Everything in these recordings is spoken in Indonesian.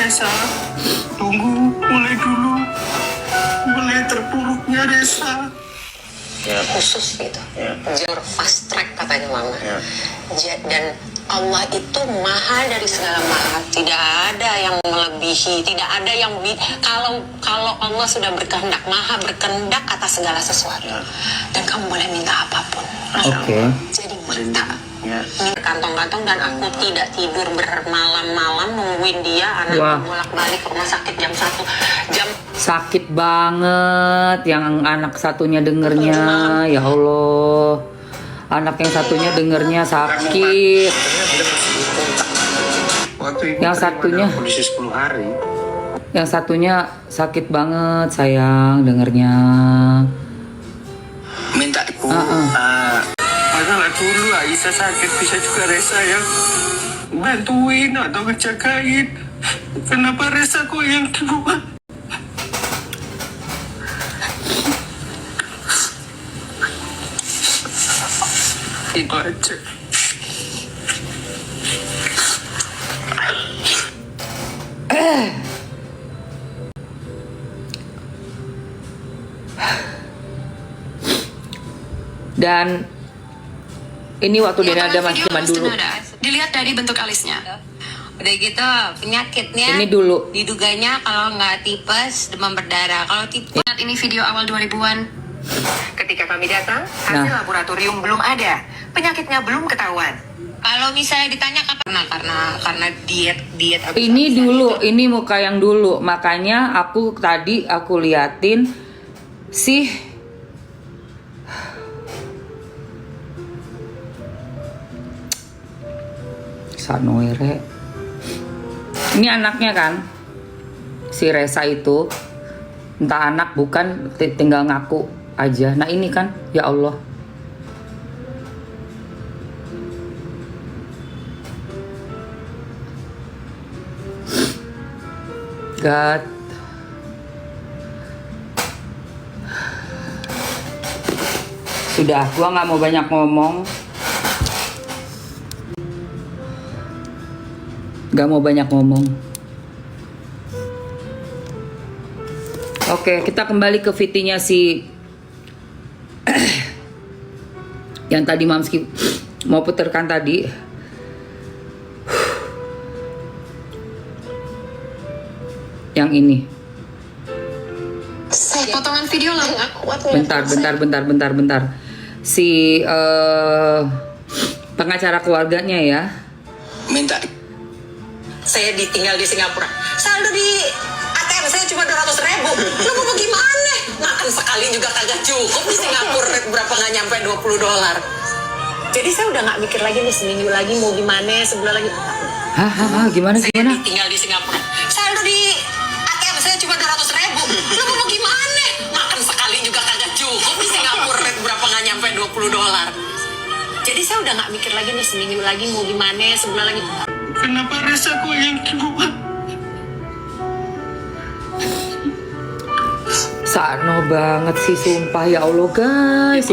Resa. Tunggu, mulai dulu. Mulai terpuruknya Resa. Ya. Khusus gitu. Ya. Jalur fast track katanya mama. Ya. Dan Allah itu maha dari segala maha. Tidak ada yang melebihi, tidak ada yang kalau Allah sudah berkehendak, maha berkehendak atas segala sesuatu. Ya. Dan kamu boleh minta apapun. Oke. Jadi minta. Ya. Kantong-kantong dan aku tidak tidur bermalam-malam nungguin dia, anak bolak-balik ke rumah sakit jam 1 jam. Sakit banget yang anak satunya dengernya, ya Allah. Anak yang satunya dengernya sakit. Yang satunya kondisi 10 hari. Yang satunya sakit banget sayang dengernya. Minta ibu. Padahal dulu Aisyah sakit bisa juga Resa yang bantuin atau ngejagain. Kenapa Resa kok yang duluan? Itu aja. Dan ini waktu dia ada masih zaman dulu. Dilihat dari bentuk alisnya. Udah gitu penyakitnya Ini dulu. diduganya kalau nggak tipes demam berdarah. Kalau tipes Ingat ini video awal 2000-an. Ketika kami datang, hasil laboratorium belum ada. Penyakitnya belum ketahuan. kalau misalnya ditanya kapan karena diet habis Ini dulu, ini muka yang dulu. Makanya aku liatin sih Sanoere. Ini anaknya kan, si Resa itu. Entah anak bukan, tinggal ngaku aja. Nah ini kan, ya Allah. God. Sudah, gua nggak mau banyak ngomong. Gak mau banyak ngomong. Oke, kita kembali ke VT-nya si yang tadi Mamski mau puterkan tadi. Yang ini. Potongan video lah. Bentar. Si pengacara keluarganya ya. Minta. saya ditinggal di Singapura, saldo di ATM saya cuma 200.000. Lu mau gimana? Makan sekali juga kagak cukup di Singapura, berapa nggak nyampe $20. Jadi saya udah nggak mikir lagi nih, seminggu lagi mau gimana, sebulan lagi. Gimana? Saya ditinggal di Singapura, saldo di ATM saya cuma 200.000. Lu mau gimana? Makan sekali juga kagak cukup di Singapura, berapa nggak nyampe $20. Jadi saya udah nggak mikir lagi nih, seminggu lagi mau gimana, sebulan lagi. Kenapa Resa kok yang duluan? Sano banget sih sumpah, ya Allah guys.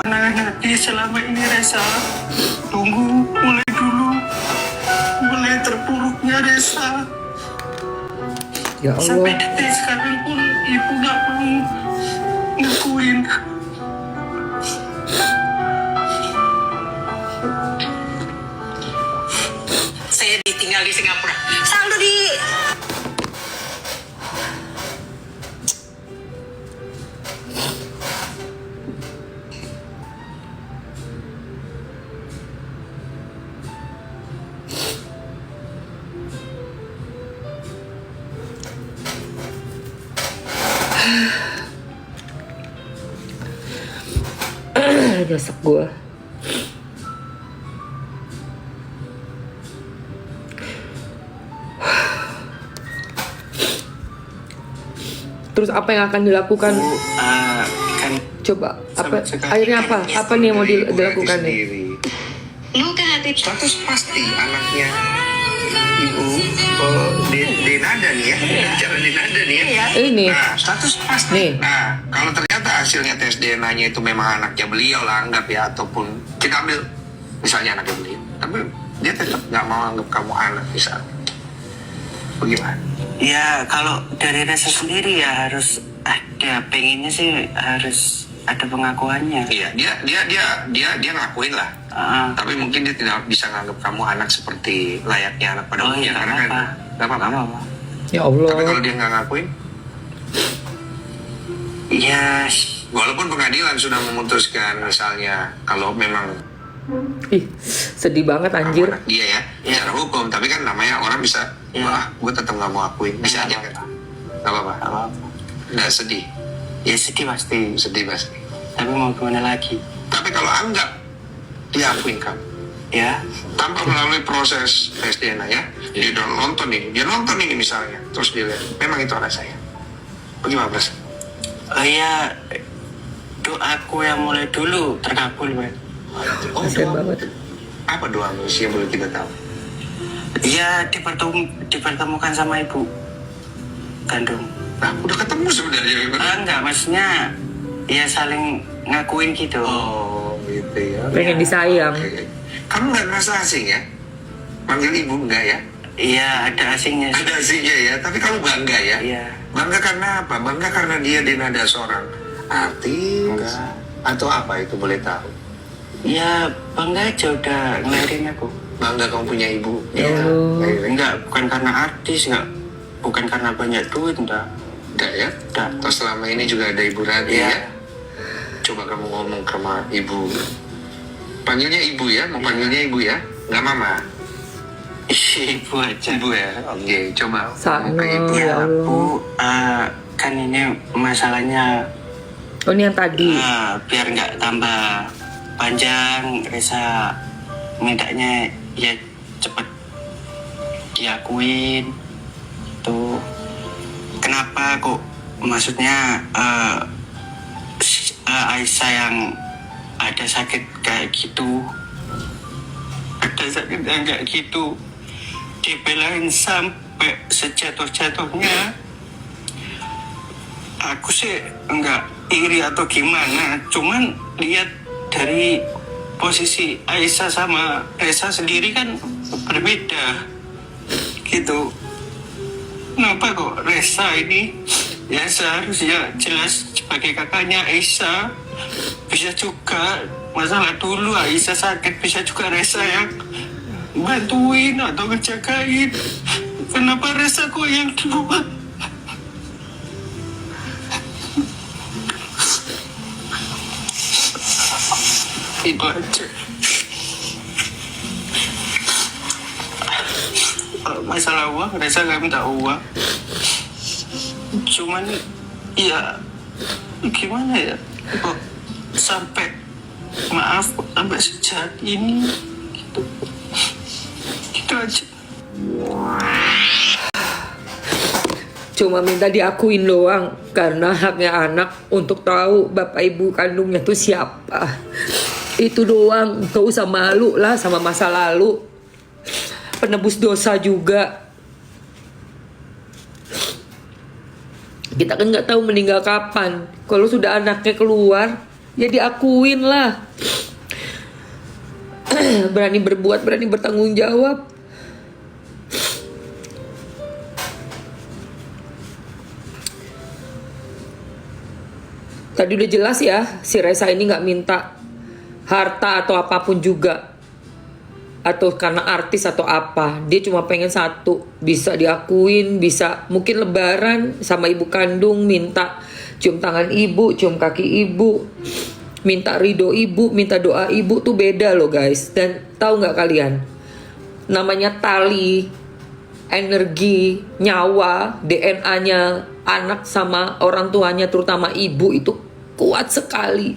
Menangan hati selama ini Resa. Tunggu, mulai dulu. Mulai terpuruknya Resa. Ya Sampai Allah. detik sekarang pun ibu gak mau ngakuin. Saya ditinggal di Singapura, saldo di Jasek gue. Terus apa yang akan dilakukan? Kan Coba apa? Akhirnya apa? Apa nih yang mau dilakukan nih? Lu kan hati status pasti anaknya ibu Denada nih ya, bicara Denada nih ya. Ini. Nah, status pasti. Nih. Nah, kalau ternyata hasilnya tes DNA-nya itu memang anaknya beliau lah, anggap ya, ataupun kita ambil misalnya anaknya beliau, tapi dia tetap nggak mau anggap kamu anak misalnya, bagaimana? Ya kalau dari Resa sendiri ya harus ada, pengennya sih harus ada pengakuannya. Iya, dia ngakuin lah. Tapi mungkin dia tidak bisa nganggap kamu anak seperti layaknya anak pada umumnya. Karena kan nggak apa-apa. Ya Allah. Tapi kalau dia nggak ngakuin, Ya walaupun pengadilan sudah memutuskan misalnya kalau memang Ih, sedih banget anjir. kamu anak dia ya, secara hukum, tapi kan namanya orang bisa, wah, gue tetap nggak mau akuin, bisa aja kan? Nggak apa-apa. Nggak sedih, ya sedih pasti. sedih pasti. Tapi mau gimana lagi? Tapi kalau anggap diakuin kamu, Ya tanpa melalui proses tes DNA ya, dia nonton ini misalnya, terus dia lihat, memang itu anak saya. Bagaimana Bres? ya doaku yang mulai dulu terkabul, Bang. Oh, Kasian doa. banget. Apa doa sih yang boleh kita tahu? Ya dipertemukan sama ibu kandung. Nah, udah ketemu sebenarnya. Enggak, maksudnya ya saling ngakuin gitu. Oh, gitu ya. Pengen disayang. Oke. Kamu nggak ngerasa asing ya? Manggil ibu enggak ya? Iya ada asingnya sih. Ada asingnya ya, tapi kamu bangga ya? Iya. Bangga karena apa? Bangga karena dia nada seorang artis? Enggak. Atau apa itu boleh tahu? Ya bangga aja udah ngelahirin aku. Bangga kamu punya ibu? Ya Iya. Allah. Enggak, bukan karena artis, enggak. Bukan karena banyak duit, enggak. Enggak ya? Enggak. Terus selama ini juga ada ibu Radi Iya. ya? Coba kamu ngomong sama ibu. Panggilnya ibu ya? Mau panggilnya ibu ya? Nggak mama? Ibu aja. Ibu ya? Oke, coba. Sana, ngomong ke ibu. ya Ya Allah. Bu, kan ini masalahnya Oh ini yang tadi. biar nggak tambah panjang, Resa mintanya ya cepet diakuin. Tuh kenapa kok maksudnya Aisyah yang ada sakit kayak gitu, ada sakit yang kayak gitu dibelain sampai sejatuh-jatuhnya. Aku sih enggak iri atau gimana, cuman lihat dari posisi Aisyah sama Resa sendiri kan berbeda gitu. Kenapa kok Resa ini ya seharusnya jelas sebagai kakaknya Aisyah, bisa juga masalah dulu Aisyah sakit, bisa juga Resa yang bantuin atau ngejagain. Kenapa Resa kok yang duluan? Itu aja. Masalah uang, Resa gak minta uang. Cuman ya gimana ya, kok sampai maaf kok sampai sejahat ini gitu aja. Cuma minta diakuin doang karena haknya anak untuk tahu bapak ibu kandungnya tuh siapa. Itu doang, gak usah malu lah sama masa lalu. Penebus dosa juga. Kita kan nggak tahu meninggal kapan. Kalau sudah anaknya keluar, ya diakuin lah. Berani berbuat, berani bertanggung jawab. Tadi udah jelas ya, si Resa ini nggak minta harta atau apapun juga, atau karena artis atau apa. Dia cuma pengen satu, bisa diakuin, bisa mungkin lebaran sama ibu kandung, minta cium tangan ibu, cium kaki ibu, minta ridho ibu, minta doa ibu tuh beda loh guys. Dan tahu nggak kalian, namanya tali energi nyawa DNA-nya anak sama orang tuanya, terutama ibu, itu kuat sekali.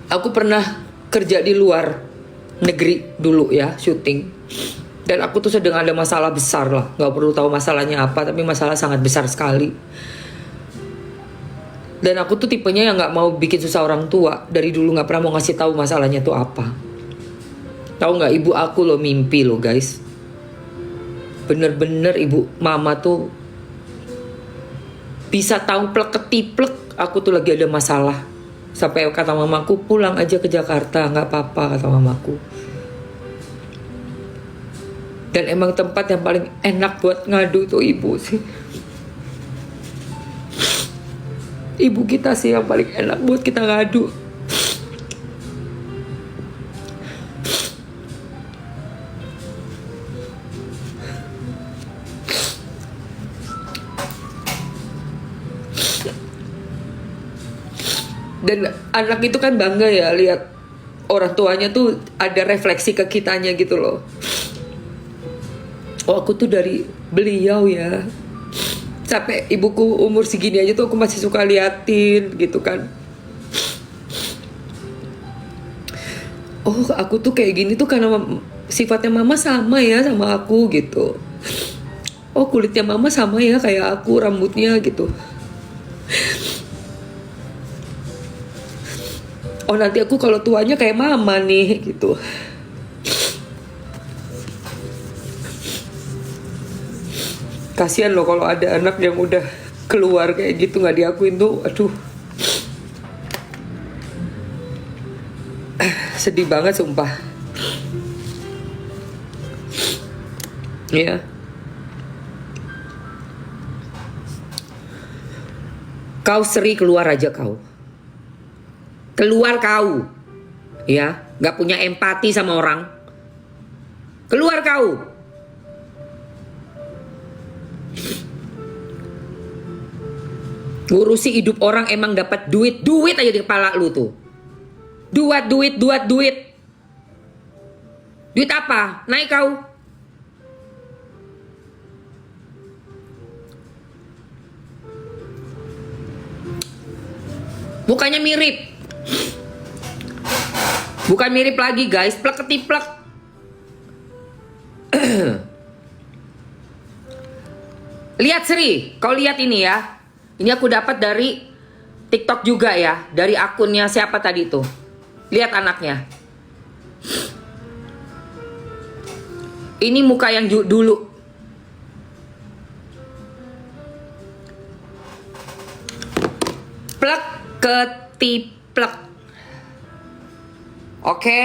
Aku pernah kerja di luar negeri dulu ya, syuting. Dan aku tuh sedang ada masalah besar lah. Gak perlu tahu masalahnya apa, tapi masalah sangat besar sekali. Dan aku tuh tipenya yang gak mau bikin susah orang tua. Dari dulu gak pernah mau ngasih tahu masalahnya tuh apa. Tahu gak, ibu aku loh mimpi loh guys. Bener-bener ibu mama tuh bisa tahu plek ketiplek aku tuh lagi ada masalah. Sampai kata mamaku, pulang aja ke Jakarta, nggak apa-apa kata mamaku. Dan emang tempat yang paling enak buat ngadu tuh ibu sih. Ibu kita sih yang paling enak buat kita ngadu. Dan anak itu kan bangga ya lihat orang tuanya tuh ada refleksi ke kitanya gitu loh. Oh aku tuh dari beliau ya. Sampai ibuku umur segini aja tuh aku masih suka liatin gitu kan. Oh aku tuh kayak gini tuh karena sifatnya mama sama ya sama aku gitu. Oh kulitnya mama sama ya kayak aku, rambutnya gitu. Oh nanti aku kalau tuanya kayak mama nih gitu. Kasihan loh kalau ada anak yang udah keluar kayak gitu nggak diakuin tuh, aduh. Sedih banget sumpah. Ya. Kau Sri keluar aja kau. Keluar kau. Ya, nggak punya empati sama orang. Keluar kau. Ngurusi hidup orang emang dapat duit aja di kepala lu tuh. Duit. Duit apa? Naik kau. Mukanya mirip. Bukan mirip lagi guys, plek ketiplek. Lihat Sri, kau lihat ini ya. Ini aku dapat dari TikTok juga ya, dari akunnya siapa tadi tuh. Lihat anaknya. Ini muka yang dulu. Plek ketiplek. Oke.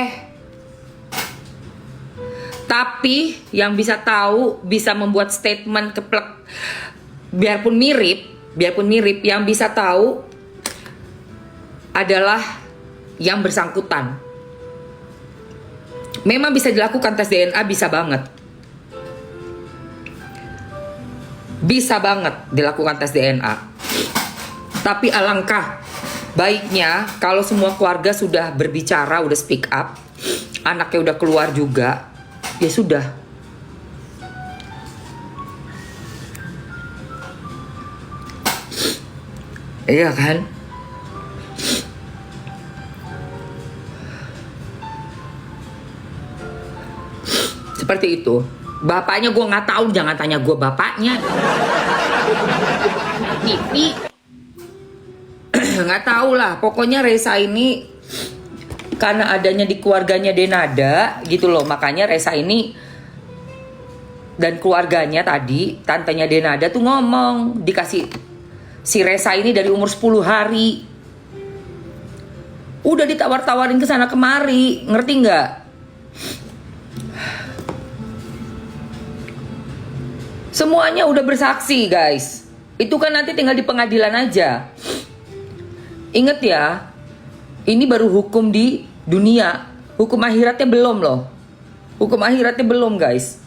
Tapi yang bisa tahu, bisa membuat statement keplek, biarpun mirip, yang bisa tahu adalah yang bersangkutan. Memang bisa dilakukan tes DNA, bisa banget. Bisa banget dilakukan tes DNA. Tapi alangkah baiknya kalau semua keluarga sudah berbicara, udah speak up, anaknya udah keluar juga, ya sudah. Iya kan? Seperti itu. Bapaknya gue nggak tahu, jangan tanya gue bapaknya. Pipi. Nggak tahu lah. Pokoknya Resa ini karena adanya di keluarganya Denada gitu loh, makanya Resa ini dan keluarganya tadi, tantenya Denada tuh ngomong dikasih. Si Resa ini dari umur 10 hari udah ditawar-tawarin ke sana kemari, ngerti nggak? Semuanya udah bersaksi guys. Itu kan nanti tinggal di pengadilan aja. Ingat ya, ini baru hukum di dunia. Hukum akhiratnya belum loh. Hukum akhiratnya belum guys.